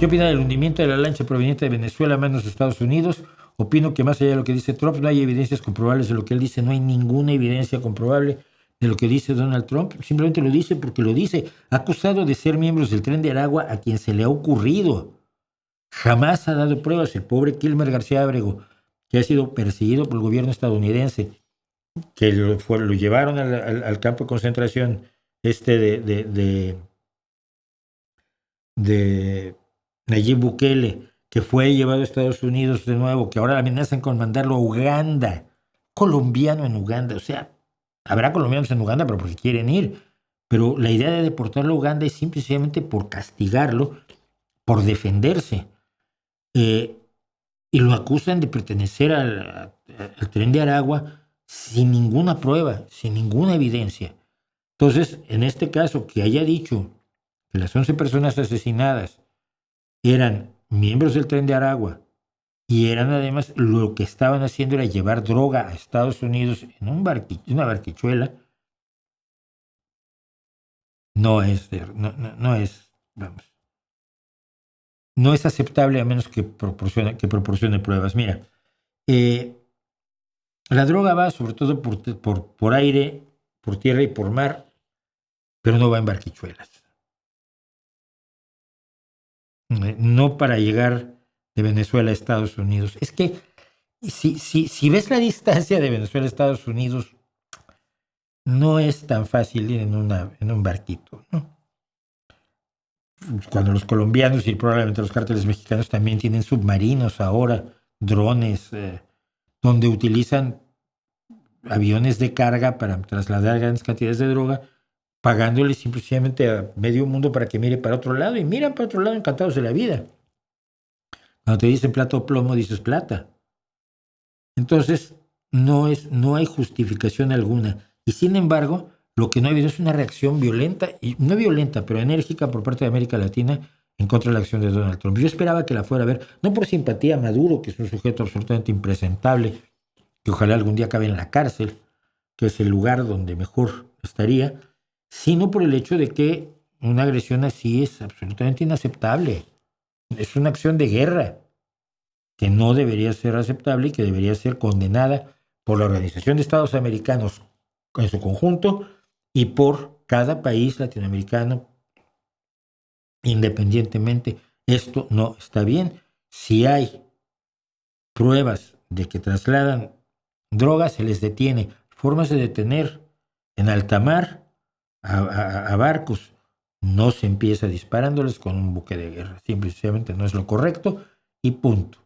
¿Qué opina del hundimiento de la lancha proveniente de Venezuela a manos de Estados Unidos? Opino que más allá de lo que dice Trump, no hay evidencias comprobables de lo que él dice. No hay ninguna evidencia comprobable de lo que dice Donald Trump. Simplemente lo dice porque lo dice. Ha acusado de ser miembros del Tren de Aragua a quien se le ha ocurrido. Jamás ha dado pruebas. El pobre Kilmer García Ábrego, que ha sido perseguido por el gobierno estadounidense, que lo llevaron al campo de concentración de Nayib Bukele, que fue llevado a Estados Unidos de nuevo, que ahora amenazan con mandarlo a Uganda, colombiano en Uganda. O sea, habrá colombianos en Uganda, pero porque quieren ir. Pero la idea de deportarlo a Uganda es simplemente por castigarlo, por defenderse. Y lo acusan de pertenecer al Tren de Aragua sin ninguna prueba, sin ninguna evidencia. Entonces, en este caso, que haya dicho que las 11 personas asesinadas eran miembros del Tren de Aragua y eran además, lo que estaban haciendo era llevar droga a Estados Unidos en una barquichuela, vamos, no es aceptable a menos que proporcione pruebas. Mira, la droga va sobre todo por aire, por tierra y por mar, pero no va en barquichuelas. No para llegar de Venezuela a Estados Unidos. Es que si ves la distancia de Venezuela a Estados Unidos, no es tan fácil ir en un barquito, ¿no? Cuando los colombianos y probablemente los cárteles mexicanos también tienen submarinos ahora, drones, donde utilizan aviones de carga para trasladar grandes cantidades de droga, pagándole simplemente a medio mundo para que mire para otro lado, y miran para otro lado encantados de la vida. Cuando te dicen plata o plomo, dices plata. Entonces, no hay justificación alguna. Y sin embargo, lo que no ha habido es una reacción violenta, y no violenta, pero enérgica por parte de América Latina en contra de la acción de Donald Trump. Yo esperaba que la fuera a ver, no por simpatía a Maduro, que es un sujeto absolutamente impresentable, que ojalá algún día acabe en la cárcel, que es el lugar donde mejor estaría, sino por el hecho de que una agresión así es absolutamente inaceptable. Es una acción de guerra que no debería ser aceptable y que debería ser condenada por la Organización de Estados Americanos en su conjunto y por cada país latinoamericano independientemente. Esto no está bien. Si hay pruebas de que trasladan drogas, se les detiene. Formas de detener en alta mar a barcos. No se empieza disparándoles con un buque de guerra. Simplemente no es lo correcto y punto.